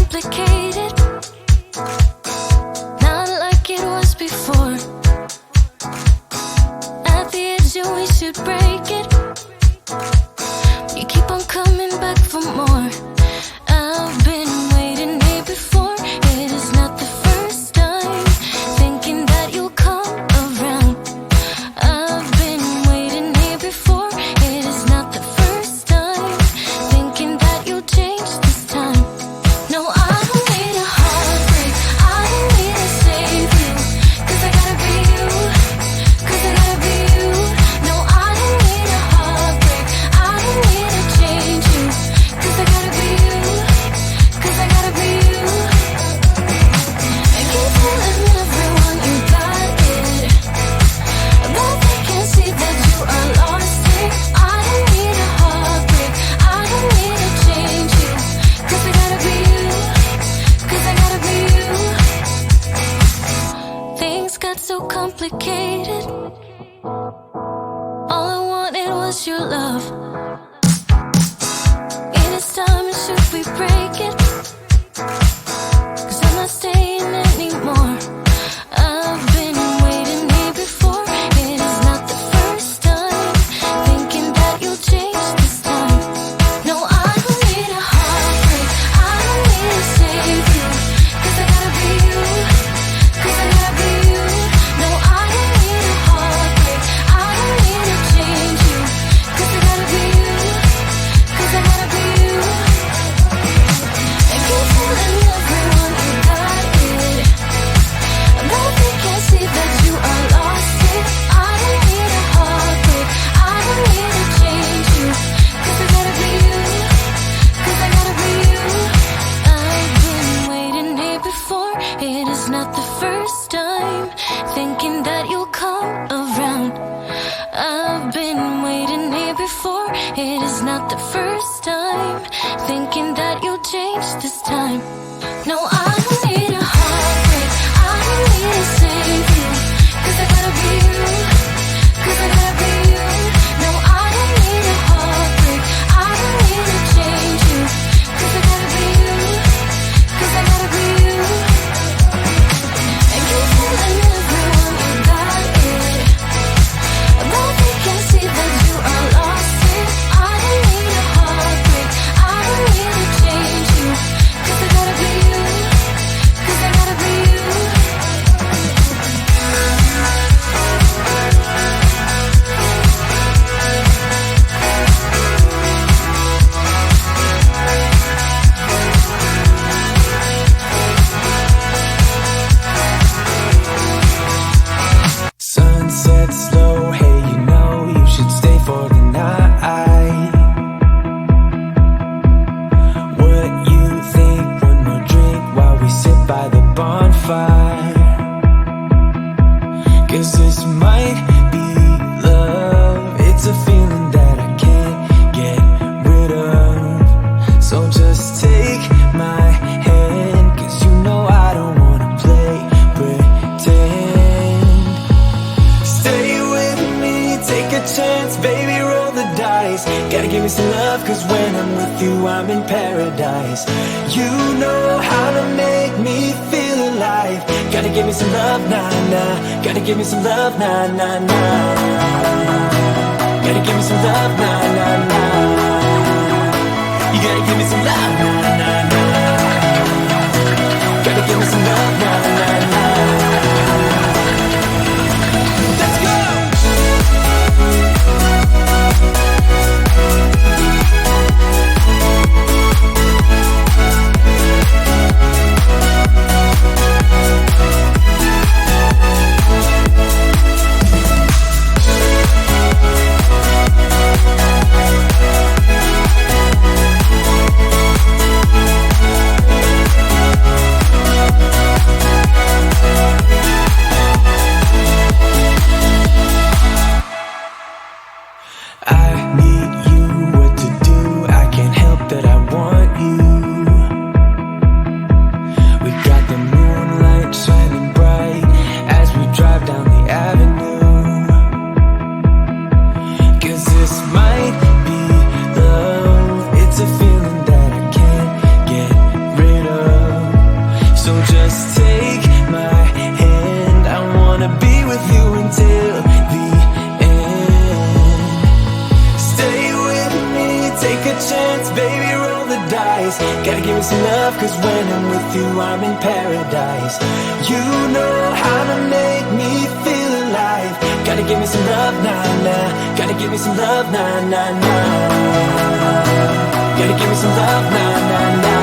complicated, not like it was before. At the edge, yeah, we should break it. You keep on coming back for more. I've been waiting here before. It is not the first time, thinking that you'll come around. I've been waiting here before. It is not the first time, thinking that you'll change this time. No, I don't need a heartbreak, I don't need to save you, 'cause I gotta be you, 'cause I gotta be you. No, I don't need a heartbreak, I don't need to change you, 'cause I gotta be you, 'cause I gotta be you. I keep telling everyone you got it, but they can't see that you are lost here. I don't need a heartbreak, I don't need to change you, 'cause I gotta be you, 'cause I gotta be you. Things got so complicated, all I wanted was your love. It is time, and should we break it? 'Cause I'm not staying anymore. I've been waiting here before. It is not the first time, thinking that you'll change this time. No, I don't need a heartbreak, I don't need to save you, 'cause I gotta be you, 'cause I gotta be you. No, I don't need a heartbreak, I don't need to change you, 'cause I gotta be you, 'cause I gotta be you. I keep telling everyone you got it, but they can't see that you are lost here. I don't need a heartbreak, I don't need to change you, 'cause I gotta be you, 'cause I gotta be you. I've been waiting here before. It is not the first time, thinking that you'll come around. I've been waiting here before. It is not the first time, thinking that you'll change this time. No, I don't need a heartbreak, I don't need to save you, 'cause I gotta be you, 'cause I gotta be you. No, I don't need a heartbreak, I don't need to change you, 'cause I gotta be you, 'cause I gotta be you. I keep telling everyone you got it, but they can't see that you are lost here. I don't need a heartbreak, I don't need to change you, 'cause I gotta be you, 'cause I gotta be you. Sunset slow, hey, you know you should stay for the night. What you think? One more drink while we sit by the bonfire. 'Cause this might be love. It's a feeling that I can't get rid of. So just take my hand, 'cause you know I don't wanna play pretend. Stay with me, take a chance, baby, roll the dice. Gotta give me some love, 'cause when I'm with you, I'm in paradise. You know how to make me feel alive. Gotta give me some love, nah, nah. Gotta give me some love, nah, nah, nah. Gotta give me some love, nah, nah, nah. You gotta give me some love, nah, nah, nah. Gotta give me some love, nah, nah, nah. Let's go! take a chance, baby, roll the dice. Gotta give me some love, cause when I'm with you, I'm in paradise. You know how to make me feel alive. Gotta give me some love, nah, nah. Gotta give me some love, nah, nah, nah. Gotta give me some love, nah, nah, nah.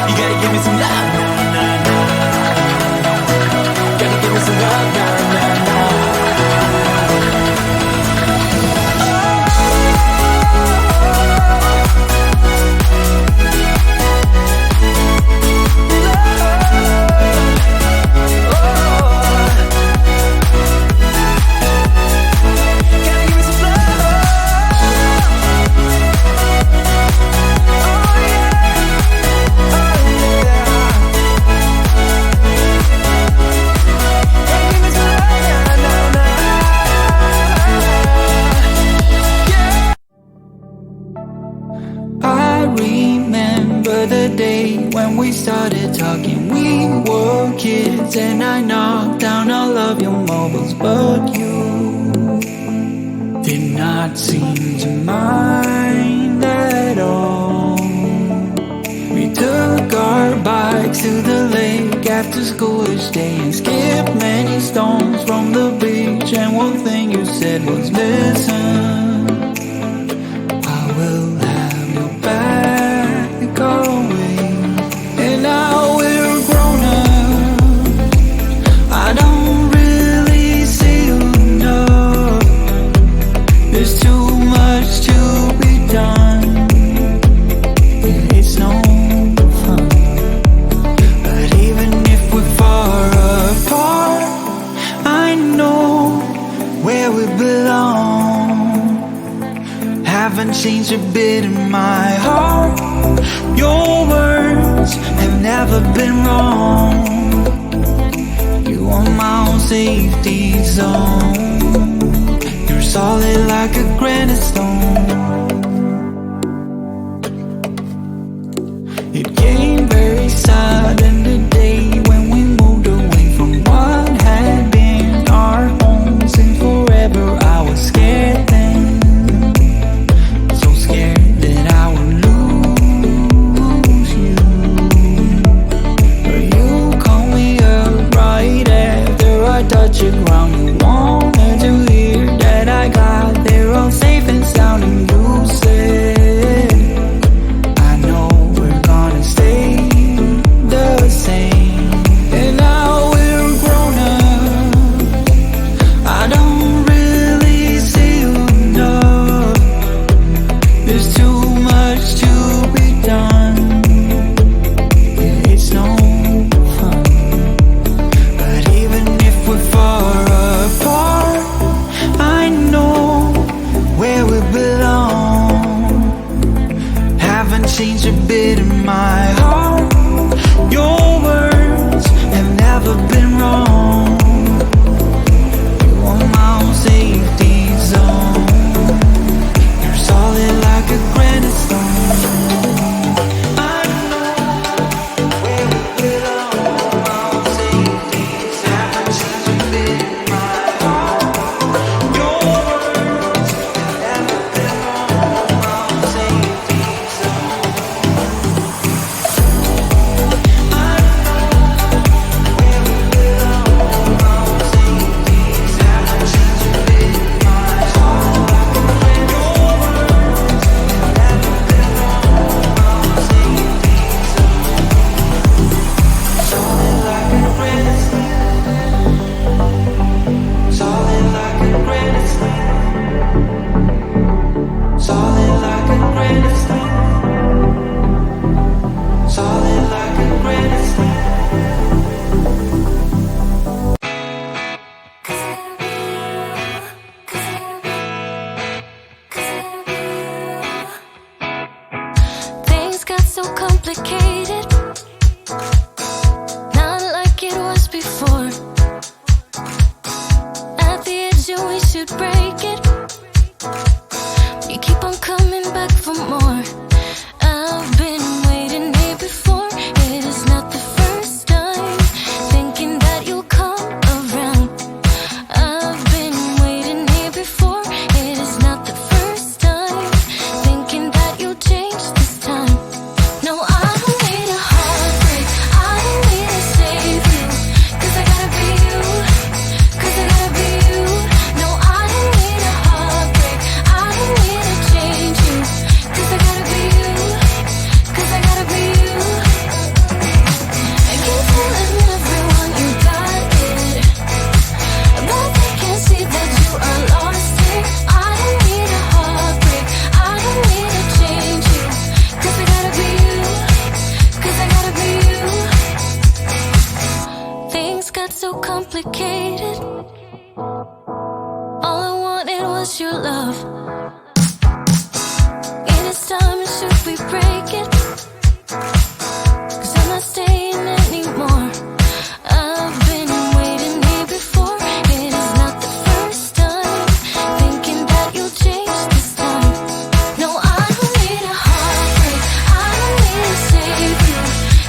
You gotta give me some love, nah, nah, nah. Gotta give me some love, nah, nah, nah. When we started talking, we were kids, and I knocked down all of your mobiles, but you did not seem to mind at all. We took our bikes to the lake after school each day and skipped many stones from the beach, and one thing you said was, listen, I will have your back always. And now we're grown up, I don't really see you enough. There's too much to be done, and it's no fun. But even if we're far apart, I know where we belong. Haven't changed a bit in my heart. Your words have never been wrong. You are my own safety zone. You're solid like a granite stone. It came very sudden today when we moved away from what had been our home since forever. I was scared then, so scared that I would lose you. But you called me up right after I touched the ground. You wanted to hear that I got there all safe and sound, and you said, I know we're gonna stay the same. And now we're grown up, I don't really see you enough. There's too much to be done, yeah, it's no fun. But even if we're far apart, I know where we belong. Haven't changed a bit in my heart. Your words have never been wrong. You are my own safety zone. You're solid like a granite stone. I know where we belong. My own safety haven't changed a bit in my heart. Your words have never been wrong. My own safety zone. I know where we belong. My own safety haven't changed a bit in my heart. Your words have never been wrong. My own safety zone. Solid like a granite slab. Solid like a granite slab. Solid like a granite slab. Solid like a granite slab. Things got so complicated, not like it was before. At the edge, we should break it. You keep on coming back for more. I've been waiting here before. It is not the first time, thinking that you'll come around. I've been waiting here before. It is not the first time, your love. It is time, should we break it? 'Cause I'm not staying anymore. I've been waiting here before. It is not the first time. Thinking that you'll change this time. No, I don't need a heartbreak. I don't need to save you.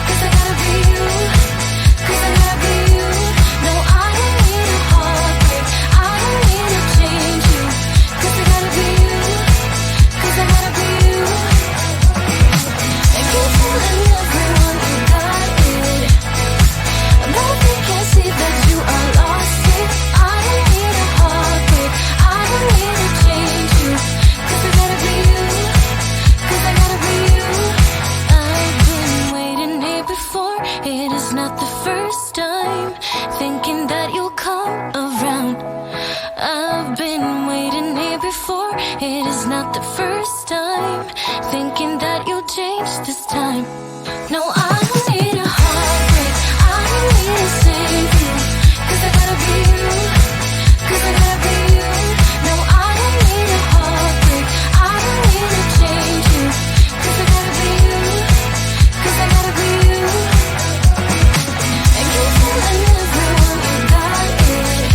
'Cause I gotta be you. 'Cause I gotta be you. No, I don't need a heartbreak. I don't need to change you. 'Cause I gotta be you. 'Cause I gotta be you. And keep telling everyone you got it. But they can't see that you are lost it. I don't need a heartbreak. I don't need to change you. 'Cause I gotta be you. 'Cause I gotta be you. I've been waiting here before. It is not the first time. Thinking that you'll come around. I've been waiting here before. It is not the first time. Thinking that you'll change this time. No, I don't need a heartbreak. I don't need to save you. 'Cause I gotta be you. 'Cause I gotta be you. No, I don't need a heartbreak. I don't need to change you. 'Cause I gotta be you. 'Cause I gotta be you. And keep telling everyone you got it.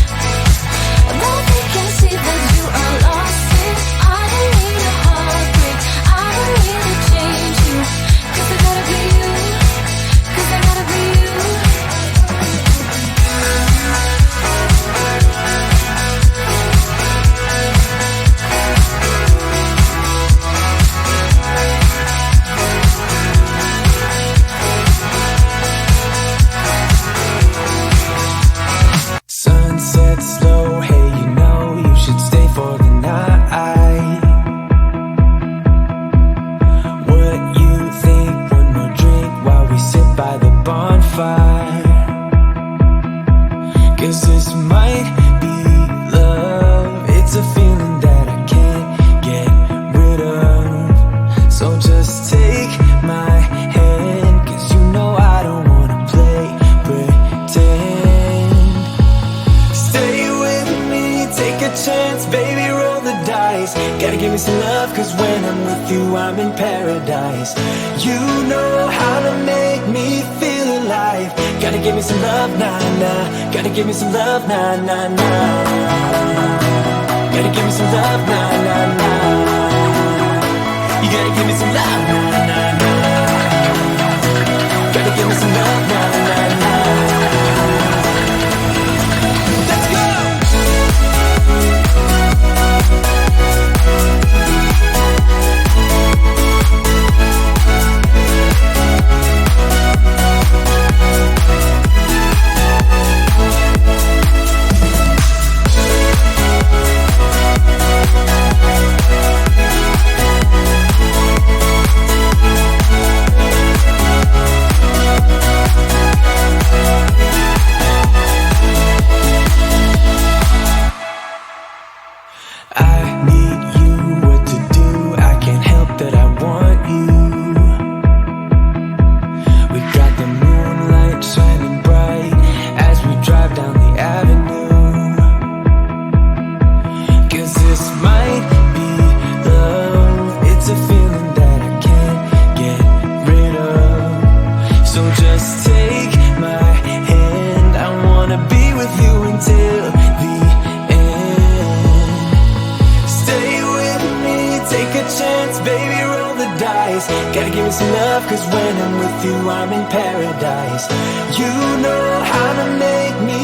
But they can't see that you are lost it. I don't need a heartbreak. I don't need to change you. 'Cause I gotta be you. 'Cause I gotta be you. Sunset slow, hey, you know you should stay for the night. What you think? One more drink while we sit by the bonfire. 'Cause this might be love. It's a feeling that I can't get rid of. So just take my hand, 'cause you know I don't wanna play pretend. Stay with me, take a chance, baby, roll the dice. Gotta give me some love, 'cause when I'm with you, I'm in paradise. You know how to make me feel alive. Gotta give me some love, nah, nah. Gotta give me some love, nah, nah, nah. Gotta give me some love, nah, nah, nah. You gotta give me some love, nah, nah, nah. Gotta give me some love, nah, nah, nah. Let's go! I need you, what to do, I can't help that I want you. We got the moonlight shining bright as we drive down the avenue. 'Cause this might be love. It's a feeling that I can't get rid of. So just take my hand, I wanna be with you until the end. Stay with me, take a chance, baby, roll the dice. Gotta give me some love, 'cause when I'm with you, I'm in paradise. You know how to make me